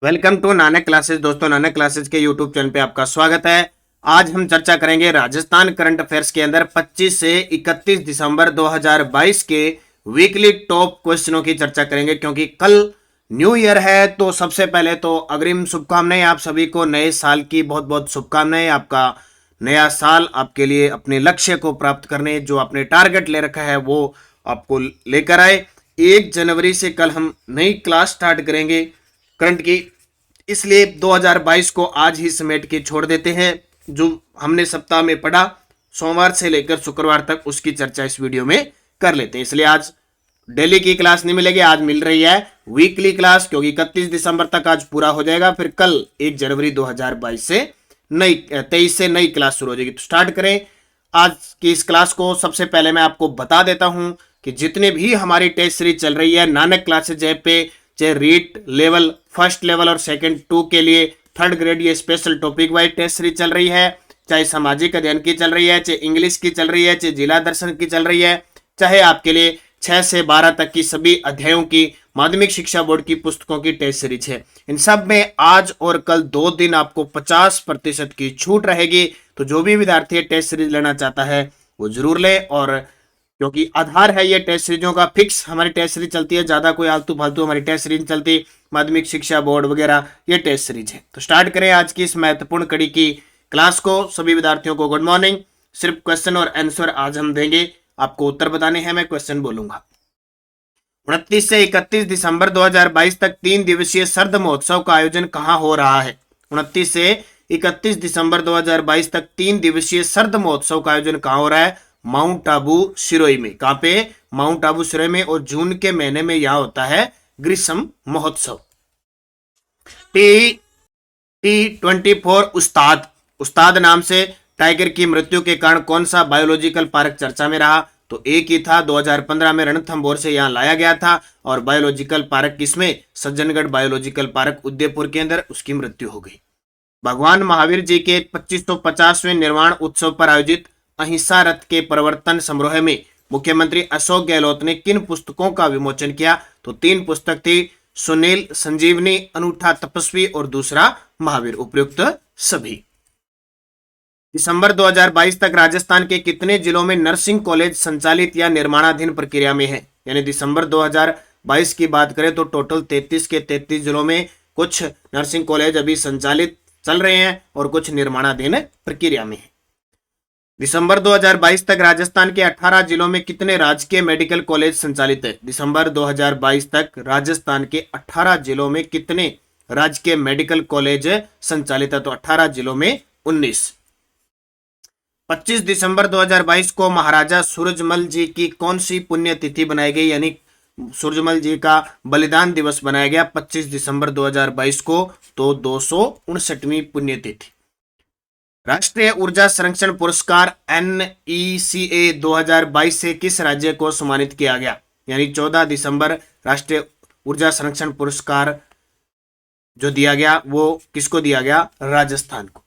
Welcome to Nanak classes. दोस्तों, Nanak classes के YouTube channel पे आपका स्वागत है। आज हम चर्चा करेंगे राजस्थान करंट अफेयर्स के अंदर 25 से 31 दिसंबर 2022 के वीकली टॉप क्वेश्चनों की चर्चा करेंगे, क्योंकि कल न्यू ईयर है। तो सबसे पहले तो अग्रिम शुभकामनाएं आप सभी को, नए साल की बहुत बहुत शुभकामनाएं। आपका नया साल आपके लिए अपने लक्ष्य को प्राप्त करने, जो आपने टारगेट ले रखा है, वो आपको लेकर आए। 1 जनवरी से कल हम नई क्लास स्टार्ट करेंगे करंट की, इसलिए 2022 को आज ही समेट के छोड़ देते हैं। जो हमने सप्ताह में पढ़ा सोमवार से लेकर शुक्रवार तक, उसकी चर्चा इस वीडियो में कर लेते हैं। इसलिए आज डेली की क्लास नहीं मिलेगी, आज मिल रही है वीकली क्लास, क्योंकि 31 दिसंबर तक आज पूरा हो जाएगा। फिर कल 1 जनवरी 2022 से 23 से नई क्लास शुरू हो जाएगी। तो स्टार्ट करें आज की इस क्लास को। सबसे पहले मैं आपको बता देता हूं कि जितने भी हमारी टेस्ट सीरीज चल रही है नानक क्लासेज ऐप पे, चाहे रीट लेवल फर्स्ट लेवल और सेकंड 2 के लिए थर्ड ग्रेड ये special topic wise test series चल रही है, चाहे सामाजिक अध्ययन की चल रही है, चाहे इंग्लिश की चल रही है, चाहे जिला दर्शन की चल रही है, चाहे आपके लिए 6 से 12 तक की सभी अध्यायों की माध्यमिक शिक्षा बोर्ड की पुस्तकों की टेस्ट सीरीज है। इन सब में आज और कल 2 दिन आपको 50% की छूट रहेगी। तो जो भी विद्यार्थी टेस्ट सीरीज लेना चाहता है वो जरूर ले, और क्योंकि आधार है ये टेस्ट सीरीजों का, फिक्स हमारी टेस्ट सीरीज चलती है, ज्यादा कोई आलतू फालतू हमारी टेस्ट सीरीज चलती, माध्यमिक शिक्षा बोर्ड वगैरह ये टेस्ट सीरीज है। तो स्टार्ट करें आज की इस महत्वपूर्ण कड़ी की क्लास को। सभी विद्यार्थियों को गुड मॉर्निंग। सिर्फ क्वेश्चन और आंसर आज हम देंगे, आपको उत्तर बताने हैं, मैं क्वेश्चन बोलूंगा। 29 से 31 दिसंबर 2022 तक 3 दिवसीय सर्द महोत्सव का आयोजन कहां हो रहा है? 29 से 31 दिसंबर 2022 तक 3 दिवसीय सर्द महोत्सव का आयोजन कहां हो रहा है? माउंट आबू सिरोही में। कहां पे? माउंट आबू सिरोही में। और जून के महीने में यहां होता है ग्रीष्म महोत्सव। T24 उस्ताद, उस्ताद नाम से टाइगर की मृत्यु के कारण कौन सा बायोलॉजिकल पार्क चर्चा में रहा? तो एक ही था, 2015 में रणथंभौर से यहां लाया गया था। और बायोलॉजिकल पार्क किसमें? सज्जनगढ़ बायोलॉजिकल पार्क उदयपुर के अंदर उसकी मृत्यु हो गई। भगवान महावीर जी के 2550वें निर्वाण उत्सव पर आयोजित अहिंसा रथ के प्रवर्तन समारोह में मुख्यमंत्री अशोक गहलोत ने किन पुस्तकों का विमोचन किया? तो 3 पुस्तक थी, सुनील, संजीवनी, अनूठा तपस्वी और दूसरा महावीर। उपयुक्त सभी। दिसंबर 2022 तक राजस्थान के कितने जिलों में नर्सिंग कॉलेज संचालित या निर्माणाधीन प्रक्रिया में है? यानी दिसंबर 2022 की बात करें तो टोटल 33 के 33 जिलों में कुछ नर्सिंग कॉलेज अभी संचालित चल रहे हैं और कुछ निर्माणाधीन प्रक्रिया में है। दिसंबर 2022 तक राजस्थान के 18 जिलों में कितने राजकीय मेडिकल कॉलेज संचालित है? दिसंबर 2022 तक राजस्थान के 18 जिलों में कितने राजकीय मेडिकल कॉलेज संचालित है? तो 18 जिलों में 19। 25 दिसंबर 2022 को महाराजा सूरजमल जी की कौन सी पुण्यतिथि बनाई गई? यानी सूरजमल जी का बलिदान दिवस बनाया गया 25 दिसंबर 2022 को, तो 259वीं पुण्यतिथि। राष्ट्रीय ऊर्जा संरक्षण पुरस्कार NECA 2022 से किस राज्य को सम्मानित किया गया? यानी 14 दिसंबर राष्ट्रीय ऊर्जा संरक्षण पुरस्कार जो दिया गया वो किसको दिया गया? राजस्थान को।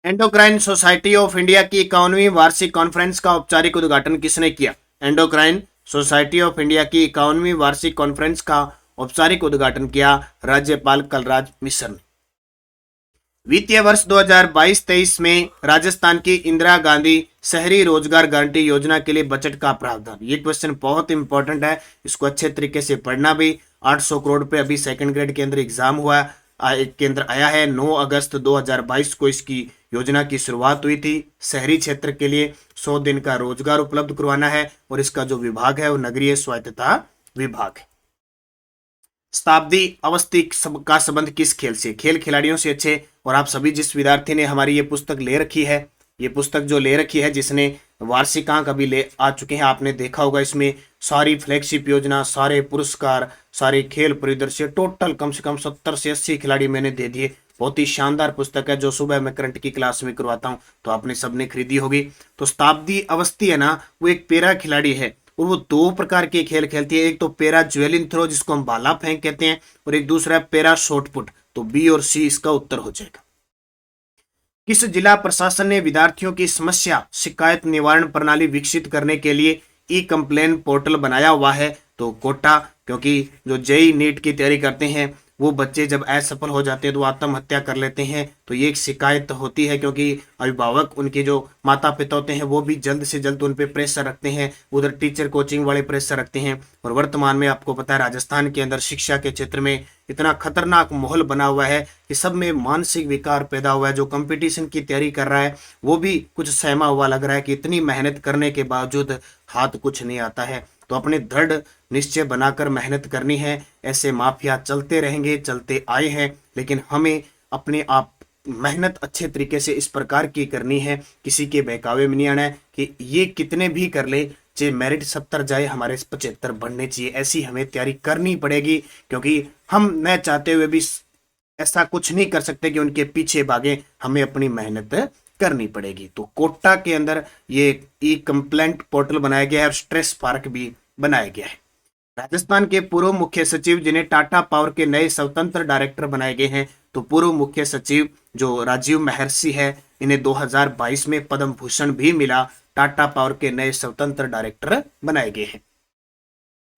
एंडोक्राइन सोसाइटी ऑफ इंडिया की 51वीं वार्षिक कॉन्फ्रेंस का औपचारिक उद्घाटन किसने किया? एंडोक्राइन सोसाइटी ऑफ इंडिया की 51वीं वार्षिक कॉन्फ्रेंस का औपचारिक उद्घाटन किया राज्यपाल कलराज मिश्र ने। वित्तीय वर्ष 2022-23 में राजस्थान की इंदिरा गांधी शहरी रोजगार गारंटी योजना के लिए बजट का प्रावधान। ये क्वेश्चन बहुत इंपॉर्टेंट है, इसको अच्छे तरीके से पढ़ना भी। 800 करोड़ पे अभी सेकंड ग्रेड के अंदर एग्जाम हुआ, एक केंद्र आया है। 9 अगस्त 2022 को इसकी योजना की शुरुआत हुई थी। शहरी क्षेत्र के लिए 100 दिन का रोजगार उपलब्ध करवाना है, और इसका जो विभाग है वो नगरीय स्वायत्तता विभाग है। शताब्दी अवस्थी का संबंध किस खेल से? खेल खिलाड़ियों से अच्छे। और आप सभी जिस विद्यार्थी ने हमारी ये पुस्तक ले रखी है, ये पुस्तक जो ले रखी है, जिसने वार्षिकांक अभी ले आ चुके हैं, आपने देखा होगा इसमें सारी फ्लैगशिप योजना, सारे पुरस्कार, सारे खेल परिदृश्य, टोटल कम से कम 70 से 80 खिलाड़ी मैंने दे दिए। बहुत ही शानदार पुस्तक है, जो सुबह मैं करंट की क्लास में करवाता हूँ, तो आपने सबने खरीदी होगी। तो शताब्दी अवस्थी है ना, वो एक पैरा खिलाड़ी है, और वो 2 प्रकार के खेल खेलती है। एक तो पैरा ज्वेलिन थ्रो, जिसको हम भाला फेंक कहते हैं, और एक दूसरा है पैरा शॉटपुट। तो बी और सी इसका उत्तर हो जाएगा। किस जिला प्रशासन ने विद्यार्थियों की समस्या शिकायत निवारण प्रणाली विकसित करने के लिए ई कंप्लेन पोर्टल बनाया हुआ है? तो कोटा, क्योंकि जो जेई नीट की तैयारी करते हैं वो बच्चे जब असफल हो जाते हैं तो आत्महत्या कर लेते हैं। तो ये एक शिकायत होती है, क्योंकि अभिभावक, उनके जो माता पिता होते हैं वो भी जल्द से जल्द उन पे प्रेशर रखते हैं, उधर टीचर कोचिंग वाले प्रेशर रखते हैं। और वर्तमान में आपको पता है राजस्थान के अंदर शिक्षा के क्षेत्र में इतना खतरनाक माहौल बना हुआ है कि सब में मानसिक विकार पैदा हुआ है। जो कंपटीशन की तैयारी कर रहा है वो भी कुछ सहमा हुआ लग रहा है कि इतनी मेहनत करने के बावजूद हाथ कुछ नहीं आता है। तो अपने दृढ़ निश्चय बनाकर मेहनत करनी है। ऐसे माफिया चलते रहेंगे, चलते आए हैं, लेकिन हमें अपने आप मेहनत अच्छे तरीके से इस प्रकार की करनी है, किसी के बहकावे में नहीं आना है कि ये कितने भी कर ले, चाहे मेरिट 70 जाए हमारे 75 बढ़ने चाहिए, ऐसी हमें तैयारी करनी पड़ेगी। क्योंकि हम न चाहते हुए भी ऐसा कुछ नहीं कर सकते कि उनके पीछे भागे, हमें अपनी मेहनत करनी पड़ेगी। तो कोटा के अंदर ये ई कंप्लेंट पोर्टल बनाया गया है और स्ट्रेस पार्क भी बनाया गया है। राजस्थान के पूर्व मुख्य सचिव जिन्हें टाटा पावर के नए स्वतंत्र डायरेक्टर बनाए गए हैं, तो पूर्व मुख्य सचिव जो राजीव महर्षि है, इन्हें 2022 में पद्म भूषण भी मिला। टाटा पावर के नए स्वतंत्र डायरेक्टर बनाए गए हैं।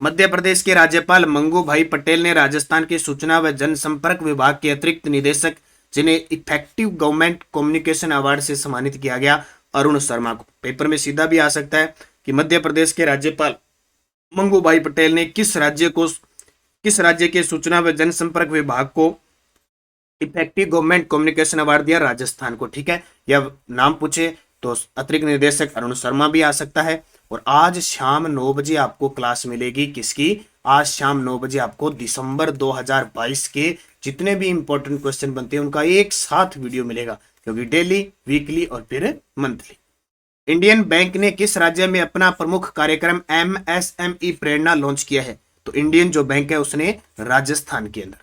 मध्य प्रदेश के राज्यपाल मंगू भाई पटेल ने राजस्थान के सूचना व जनसंपर्क विभाग के अतिरिक्त निदेशक, जिन्हें इफेक्टिव गवर्नमेंट कम्युनिकेशन अवार्ड से सम्मानित किया गया, अरुण शर्मा को। पेपर में सीधा भी आ सकता है कि मध्य प्रदेश के राज्यपाल मंगू भाई पटेल ने किस राज्य के सूचना व जनसंपर्क विभाग को इफेक्टिव गवर्नमेंट कम्युनिकेशन अवार्ड दिया? राजस्थान को। ठीक है, या नाम पूछे तो अतिरिक्त निदेशक अरुण शर्मा भी आ सकता है। और आज शाम 9 बजे आपको क्लास मिलेगी, किसकी? आज शाम 9 बजे आपको दिसंबर 2022 के जितने भी इंपॉर्टेंट क्वेश्चन बनते हैं उनका एक साथ वीडियो मिलेगा, क्योंकि डेली, वीकली और फिर मंथली। इंडियन बैंक ने किस राज्य में अपना प्रमुख कार्यक्रम MSME प्रेरणा लॉन्च किया है? तो इंडियन जो बैंक है उसने राजस्थान के अंदर।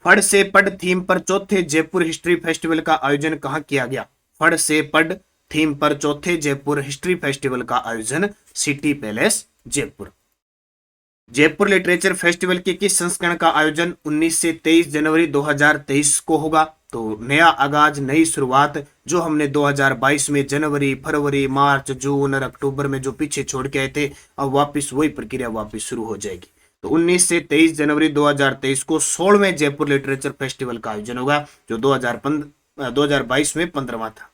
फड़ से पढ़ थीम पर चौथे जयपुर हिस्ट्री फेस्टिवल का आयोजन कहां किया गया? फड़ से पढ़ थीम पर चौथे जयपुर हिस्ट्री फेस्टिवल का आयोजन city palace Jaipur. Jaipur literature festival के किस संस्करण का आयोजन 19 से 23 जनवरी 2023 को होगा? तो नया आगाज, नई शुरुआत, जो हमने 2022 में जनवरी, फरवरी, मार्च, जून और अक्टूबर में जो पीछे छोड़ के आए थे, अब वापस वही प्रक्रिया वापस शुरू हो जाएगी। तो 19 से 23 जनवरी 2023 को 16वें जयपुर लिटरेचर फेस्टिवल का आयोजन होगा, जो 2022 में 15वां था।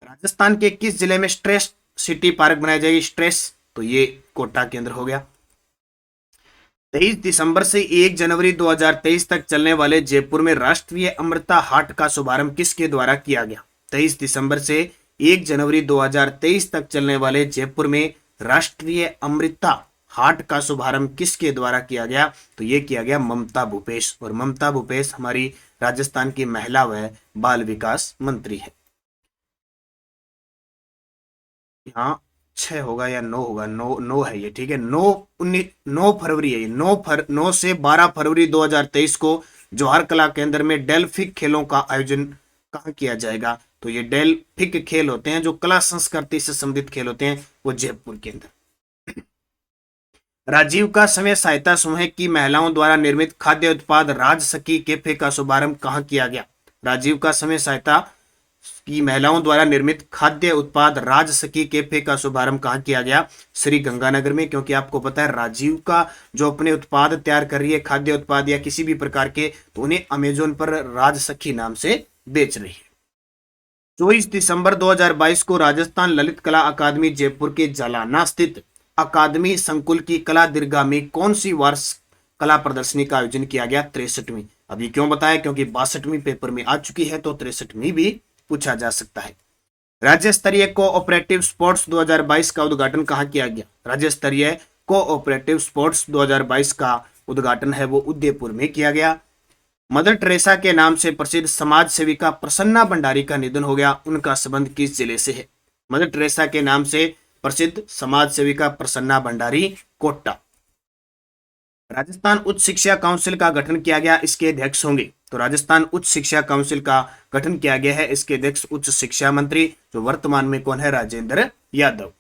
राजस्थान के किस जिले में स्ट्रेस सिटी पार्क बनाई जाएगी? स्ट्रेस, तो ये कोटा के अंदर हो गया। 23 दिसंबर से 1 जनवरी 2023 तक चलने वाले जयपुर में राष्ट्रीय अमृता हाट का शुभारंभ किसके द्वारा किया गया? 23 दिसंबर से 1 जनवरी 2023 तक चलने वाले जयपुर में राष्ट्रीय अमृता हाट का शुभारंभ किसके द्वारा किया गया? तो ये किया गया ममता भूपेश। और ममता भूपेश हमारी राजस्थान की महिला व बाल विकास मंत्री है। यहाँ 6 होगा या 9 होगा? 9 है ये। ठीक है, 9 फरवरी है ये। 9 से 12 फरवरी 2023 को जौहर कला केंद्र में डेल्फिक खेलों का आयोजन कहाँ किया जाएगा? तो ये डेल्फिक खेल होते हैं जो कला संस्कृति से संबंधित खेल होते हैं, वो जयपुर के अंदर। राजीव का समय सहायता समूह की महिलाओं द्वारा निर्मित खाद्य उत्पाद राज सखी कैफे का शुभारंभ कहाँ किया गया? राजीव का समय सहायता की महिलाओं द्वारा निर्मित खाद्य उत्पाद राज सखी कैफे का शुभारंभ कहाँ किया गया? श्री गंगानगर में। क्योंकि आपको पता है राजीव का जो अपने उत्पाद तैयार कर रही है, खाद्य उत्पाद या किसी भी प्रकार के, तो उन्हें अमेजोन पर राज सखी नाम से बेच रही है। 24 दिसंबर 2022 को राजस्थान ललित कला अकादमी जयपुर के जालाना स्थित अकादमी संकुल की कला दीर्घा में कौन सी वार्षिक कला प्रदर्शनी का आयोजन किया गया? 63वीं। अभी क्यों बताया? क्योंकि 62वीं पेपर में आ चुकी है, तो 63वीं भी पूछा जा सकता है। राज्य स्तरीय कोऑपरेटिव स्पोर्ट्स 2022 का उद्घाटन कहाँ किया गया? राज्य स्तरीय कोऑपरेटिव स्पोर्ट्स 2022 का उद्घाटन है वो उदयपुर में किया गया। मदर टेरेसा के नाम से प्रसिद्ध समाज सेविका प्रसन्ना भंडारी का निधन हो गया, उनका संबंध किस जिले से है? मदर टेरेसा के नाम से प्रसिद्ध समाज सेविका प्रसन्ना भंडारी, कोटा। राजस्थान उच्च शिक्षा काउंसिल का गठन किया गया, इसके अध्यक्ष होंगे? तो राजस्थान उच्च शिक्षा काउंसिल का गठन किया गया है, इसके अध्यक्ष उच्च शिक्षा मंत्री, जो वर्तमान में कौन है? राजेंद्र यादव।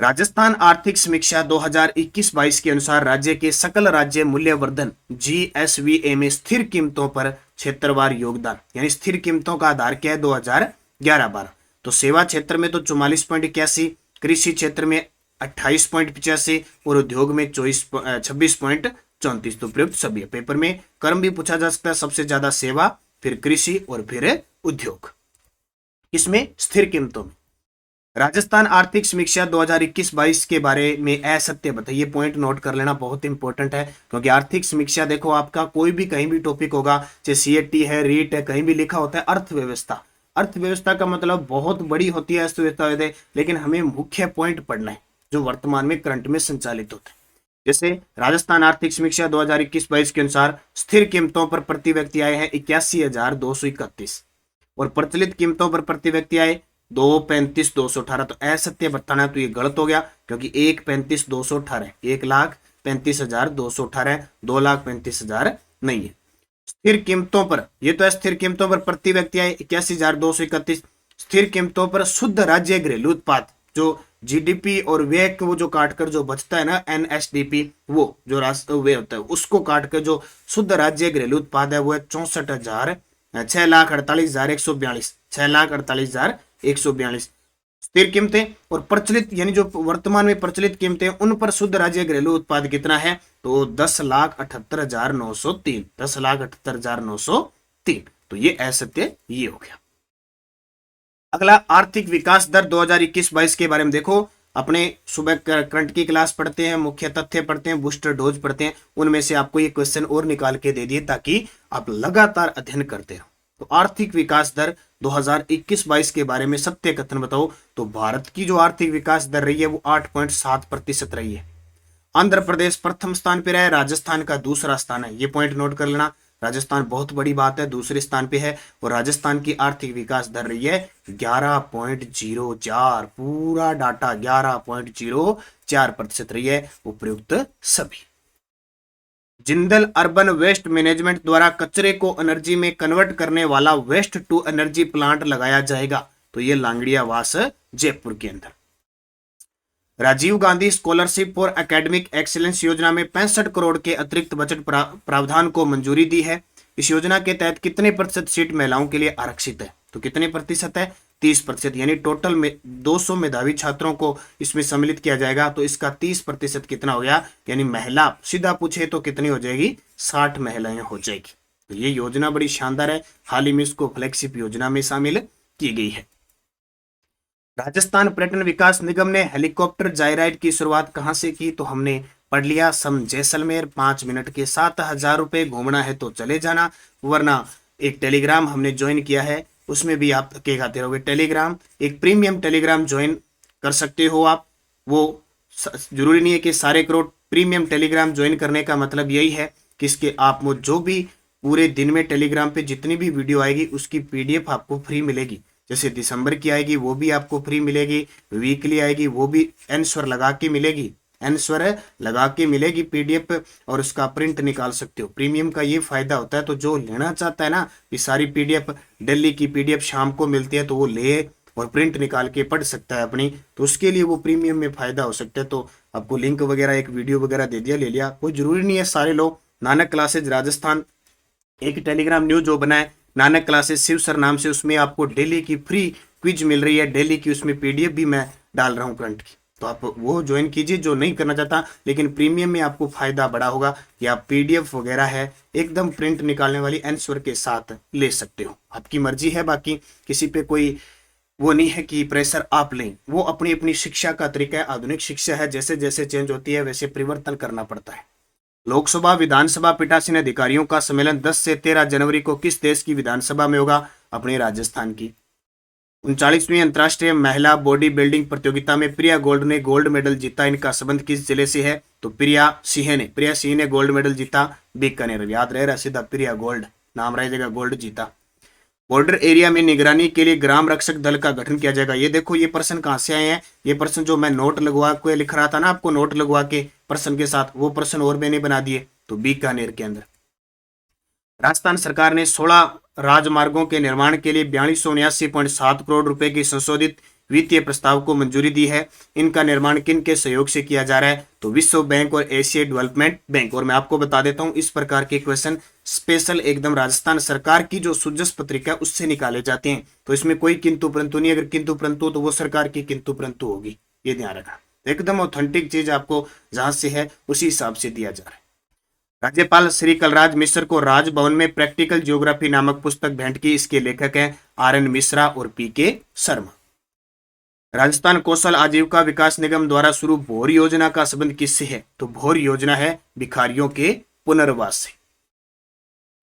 राजस्थान आर्थिक समीक्षा 2021-22 के अनुसार राज्य के सकल राज्य मूल्यवर्धन GSVA में स्थिर कीमतों पर क्षेत्रवार योगदान, यानी स्थिर कीमतों का आधार क्या है? 2011-12। तो सेवा क्षेत्र में तो 44.81, कृषि क्षेत्र में 28.85 और उद्योग में 26.64 34। तो प्रयुक्त सभी है। पेपर में कर्म भी पूछा जा सकता है, सबसे ज्यादा सेवा, फिर कृषि और फिर उद्योग। इसमें स्थिर कीमतों में राजस्थान आर्थिक समीक्षा 2021-22 के बारे में असत्य बताइए। पॉइंट नोट कर लेना, बहुत इंपॉर्टेंट है, क्योंकि आर्थिक समीक्षा देखो आपका कोई भी कहीं भी टॉपिक होगा, चाहे सीएटी है, रीट है, कहीं भी लिखा होता है अर्थव्यवस्था। अर्थव्यवस्था का मतलब बहुत बड़ी होती है अर्थव्यवस्था, लेकिन हमें मुख्य पॉइंट पढ़ना है जो वर्तमान में करंट में संचालित होते हैं। जैसे राजस्थान आर्थिक समीक्षा 2021-22 के अनुसार स्थिर कीमतों पर प्रति व्यक्ति आए हैं 81,231 और प्रचलित कीमतों पर प्रति व्यक्ति आए 2,35,218। तो असत्य बताना, तो ये गलत हो गया, क्योंकि 1,35,218 1,35,218, 2,35,000 नहीं है। स्थिर कीमतों पर, ये तो है स्थिर कीमतों पर प्रति व्यक्ति आए 81,231। स्थिर कीमतों पर शुद्ध राज्य घरेलू उत्पाद, जो जीडीपी और व्यय को वो जो काटकर जो बचता है ना एनएसडीपी, वो जो राष्ट्रीय व्यय होता है उसको काटकर जो शुद्ध राज्य घरेलू उत्पाद है वो है 6,48,142 6,48,142। स्थिर कीमतें और प्रचलित यानी जो वर्तमान में प्रचलित कीमतें उन पर शुद्ध राज्य घरेलू उत्पाद कितना है, तो 10,78,903 10,78,903। तो ये असत्य ये हो गया। अगला आर्थिक विकास दर 2021-22 के बारे में देखो। अपने सुबह करंट की क्लास पढ़ते हैं, मुख्य तथ्य पढ़ते हैं, बूस्टर डोज पढ़ते हैं, उनमें से आपको ये क्वेश्चन और निकाल के दे दिए ताकि आप लगातार अध्ययन करते रहो। तो आर्थिक विकास दर 2021-22 के बारे में सत्य कथन बताओ। तो भारत की जो आर्थिक विकास दर रही है वो 8.7% रही है। आंध्र प्रदेश प्रथम स्थान पर है, राजस्थान का दूसरा स्थान है। ये पॉइंट नोट कर लेना, राजस्थान बहुत बड़ी बात है, दूसरे स्थान पे है और राजस्थान की आर्थिक विकास दर रही है 11.04। पूरा डाटा 11.04% रही है, उपयुक्त सभी। जिंदल अर्बन वेस्ट मैनेजमेंट द्वारा कचरे को एनर्जी में कन्वर्ट करने वाला वेस्ट टू एनर्जी प्लांट लगाया जाएगा। तो ये लांगड़ियावास जयपुर के अंदर। Rajiv Gandhi scholarship for academic excellence योजना में 65 करोड़ के अतिरिक्त बजट प्रावधान को मंजूरी दी है। इस योजना के तहत कितने प्रतिशत सीट महिलाओं के लिए आरक्षित है, तो कितने प्रतिशत है, 30%। यानी टोटल में 200 मेधावी छात्रों को इसमें सम्मिलित किया जाएगा। तो इसका 30% कितना हो गया, यानी महिला सीधा पूछे तो कितनी हो जाएगी, 60 महिलाएं हो जाएगी। तो ये योजना बड़ी शानदार है, हाल ही में इसको फ्लैगशिप योजना में शामिल की गई है। राजस्थान पर्यटन विकास निगम ने हेलीकॉप्टर जायराइड की शुरुआत कहां से की, तो हमने पढ़ लिया सम जैसलमेर। 5 मिनट के 7,000 रुपए, घूमना है तो चले जाना, वरना एक टेलीग्राम हमने ज्वाइन किया है, उसमें भी आप के खाते रहोगे। टेलीग्राम एक प्रीमियम टेलीग्राम ज्वाइन कर सकते हो आप, वो जरूरी नहीं है कि सारे करोड़। प्रीमियम टेलीग्राम ज्वाइन करने का मतलब यही है कि इसके आप जो भी पूरे दिन में टेलीग्राम पे जितनी भी वीडियो आएगी उसकी पीडीएफ आपको फ्री मिलेगी। जैसे दिसंबर की आएगी वो भी आपको फ्री मिलेगी, वीकली आएगी वो भी आंसर लगा के मिलेगी, आंसर लगा के मिलेगी पीडीएफ, और उसका प्रिंट निकाल सकते हो। प्रीमियम का ये फायदा होता है। तो जो लेना चाहता है ना कि सारी पीडीएफ, दिल्ली की पीडीएफ शाम को मिलती है तो वो ले और प्रिंट निकाल के पढ़ सकता है अपनी, तो उसके लिए वो प्रीमियम में फायदा हो सकता है। तो आपको लिंक वगैरह एक वीडियो वगैरह दे दिया, ले लिया, कोई जरूरी नहीं है सारे लोग। नानक क्लासेज राजस्थान एक टेलीग्राम न्यूज जो बनाए नानक क्लासेस शिव सर नाम से, उसमें आपको डेली की फ्री क्विज मिल रही है, डेली की उसमें पीडीएफ भी मैं डाल रहा हूँ करंट की, तो आप वो ज्वाइन कीजिए जो नहीं करना चाहता। लेकिन प्रीमियम में आपको फायदा बड़ा होगा कि आप पीडीएफ वगैरह है एकदम प्रिंट निकालने वाली आंसर के साथ ले सकते हो, आपकी मर्जी है। बाकी किसी पे कोई वो नहीं है कि प्रेशर आप लें, वो अपनी अपनी शिक्षा का तरीका है, आधुनिक शिक्षा है, जैसे जैसे चेंज होती है वैसे परिवर्तन करना पड़ता है। लोकसभा विधानसभा पीठासीन अधिकारियों का सम्मेलन 10 से 13 जनवरी को किस देश की विधानसभा में होगा, अपने राजस्थान की। 39वीं अंतर्राष्ट्रीय महिला बॉडी बिल्डिंग प्रतियोगिता में प्रिया गोल्ड ने गोल्ड मेडल जीता। इनका संबंध किस जिले से है, तो प्रिया सिंह ने गोल्ड मेडल जीता बीकानेर। याद रह रहा सीधा प्रिया गोल्ड नाम रह जाएगा, गोल्ड जीता। बॉर्डर एरिया में निगरानी के लिए ग्राम रक्षक दल का गठन किया जाएगा। ये देखो ये प्रश्न कहां से आए हैं, ये प्रश्न जो मैं नोट लगवा के लिख रहा था ना आपको, नोट लगवा के प्रश्न के साथ, वो प्रश्न और मैंने बना दिए। तो बीकानेर के अंदर राजस्थान सरकार ने 16 राजमार्गों के निर्माण के लिए 4279.7 करोड़ रुपए की संशोधित वित्तीय प्रस्ताव को मंजूरी दी है। इनका निर्माण किन के सहयोग से किया जा रहा है, तो विश्व बैंक और एशियाई डेवलपमेंट बैंक। और मैं आपको बता देता हूं इस प्रकार के क्वेश्चन स्पेशल एकदम राजस्थान सरकार की जो सुजस पत्रिका है उससे निकाले जाते हैं। तो इसमें कोई किंतु परंतु नहीं, अगर किंतु परंतु तो वो सरकार की किंतु परंतु होगी, ये ध्यान रखना। एकदम ऑथेंटिक चीज आपको जहां से है उसी हिसाब से दिया जा रहा है। राज्यपाल श्री कलराज मिश्र को राजभवन में प्रैक्टिकल ज्योग्राफी नामक पुस्तक भेंट की। इसके लेखक हैं RN मिश्रा और PK शर्मा। राजस्थान कौशल आजीविका विकास निगम द्वारा शुरू भोर योजना का संबंध किससे है? तो भोर योजना है भिखारियों के पुनर्वास से।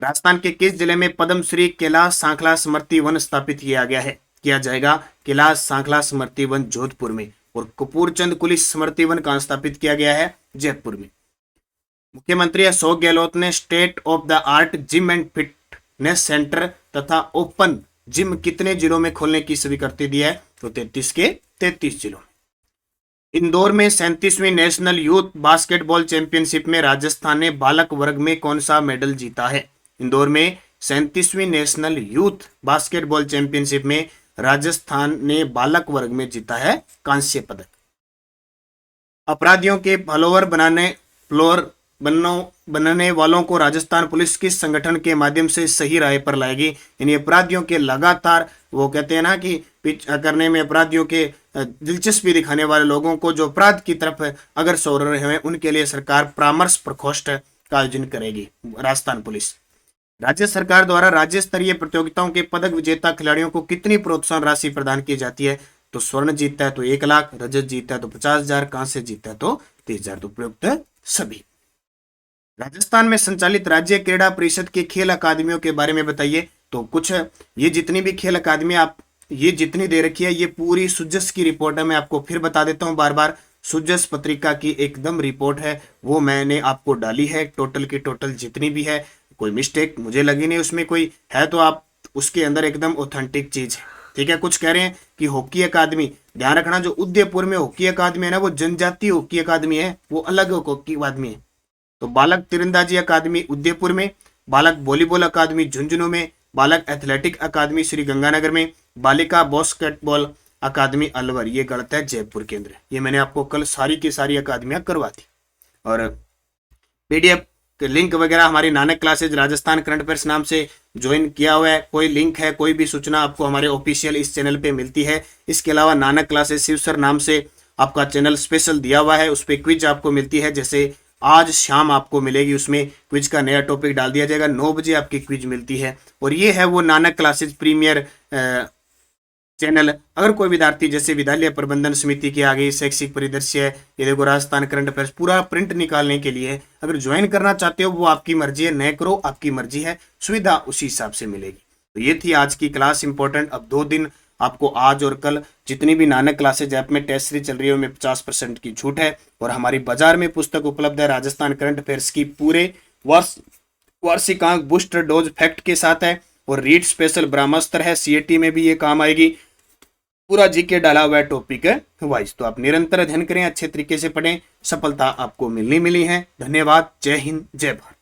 राजस्थान के किस जिले में पद्मश्री कैलाश सांखला स्मृति वन स्थापित किया जाएगा? कैलाश सांखला स्मृति वन जोधपुर में। और कपूरचंद कुली स्मृति वन कहां स्थापित किया गया है? जयपुर में। मुख्यमंत्री अशोक गहलोत ने state of the art gym and fitness centre तथा ओपन जिम कितने जिलों में खोलने की स्वीकृति दी है? तो 33 के 33 जिलों में। इंदौर में 37वीं नेशनल यूथ बास्केटबॉल चैंपियनशिप में राजस्थान ने बालक वर्ग में कौन सा मेडल जीता है? इंदौर में 37वीं नेशनल यूथ बास्केटबॉल चैंपियनशिप में राजस्थान ने बालक वर्ग में जीता है कांस्य पदक। अपराधियों के फॉलोअर बनने वालों को राजस्थान पुलिस किस संगठन के माध्यम से सही राह पर लाएगी? यानी अपराधियों के लगातार, वो कहते हैं ना कि पीछा करने में अपराधियों के दिलचस्पी दिखाने वाले लोगों को जो अपराध की तरफ अगर सोच रहे हैं, उनके लिए सरकार परामर्श प्रकोष्ठ का आयोजन करेगी। राजस्थान पुलिस। राज्य सरकार द्वारा राज्य स्तरीय प्रतियोगिताओं के पदक विजेता खिलाड़ियों को कितनी प्रोत्साहन राशि प्रदान की जाती है? तो स्वर्ण जीतता है तो 1 लाख, रजत जीतता है तो 50,000, कांस्य जीतता है तो 30,000। तो उपयुक्त सभी। राजस्थान में संचालित राज्य क्रीड़ा परिषद के खेल अकादमियों के बारे में बताइए। तो कुछ ये जितनी भी खेल अकादमी आप ये जितनी दे रखी है, ये पूरी सुजस की रिपोर्ट है। मैं आपको फिर बता देता हूँ बार बार, सुजस पत्रिका की एकदम रिपोर्ट है, वो मैंने आपको डाली है। टोटल की टोटल जितनी भी है, कोई मिस्टेक मुझे लगी नहीं उसमें कोई है, तो आप उसके अंदर एकदम ऑथेंटिक चीज है। ठीक है। कुछ कह रहे हैं कि हॉकी अकादमी, ध्यान रखना जो उदयपुर में हॉकी अकादमी है ना, वो जनजातीय हॉकी अकादमी है, वो अलग हॉकी अकादमी है। तो बालक तीरंदाजी अकादमी उदयपुर में, बालक वॉलीबॉल अकादमी झुंझुनू में, बालक एथलेटिक अकादमी श्री गंगानगर में, बालिका बास्केटबॉल अकादमी अलवर, ये गलत है, जयपुर केंद्र। ये मैंने आपको कल सारी की सारी अकादमियां करवा दी। और PDF के लिंक वगैरह हमारी Nanak classes Rajasthan current affairs नाम से ज्वाइन किया हुआ है। कोई लिंक है, कोई भी सूचना आपको हमारे ऑफिशियल इस चैनल पे मिलती है। इसके अलावा नानक क्लासेज शिव सर नाम से आपका चैनल स्पेशल दिया हुआ है, उस पर क्विज आपको मिलती है। जैसे आज शाम आपको मिलेगी, उसमें क्विज का नया टॉपिक डाल दिया जाएगा, 9 बजे आपकी क्विज मिलती है। और ये है वो नानक क्लासेज प्रीमियर चैनल। अगर कोई विद्यार्थी जैसे विद्यालय प्रबंधन समिति की आ गई, शैक्षिक परिदृश्य, ये देखो राजस्थान करंट अफेयर्स पूरा प्रिंट निकालने के लिए अगर ज्वाइन करना चाहते हो, वो आपकी मर्जी है, न करो आपकी मर्जी है, सुविधा उसी हिसाब से मिलेगी। तो ये थी आज की क्लास इंपॉर्टेंट। अब 2 दिन आपको आज और कल जितनी भी नानक क्लासेज ऐप में टेस्ट सीरीज चल रही है उनमें 50% की छूट है। और हमारी बाजार में पुस्तक उपलब्ध है राजस्थान करंट अफेयर्स की, पूरे वार्षिकांक बूस्टर डोज फैक्ट के साथ है। और रीड स्पेशल ब्रह्मास्त्र है, CAT में भी ये काम आएगी। पूरा जीके डाला हुआ है टॉपिक है वाइज। तो आप निरंतर अध्ययन करें, अच्छे तरीके से पढ़ें, सफलता आपको मिली है। धन्यवाद। जय हिंद, जय भारत।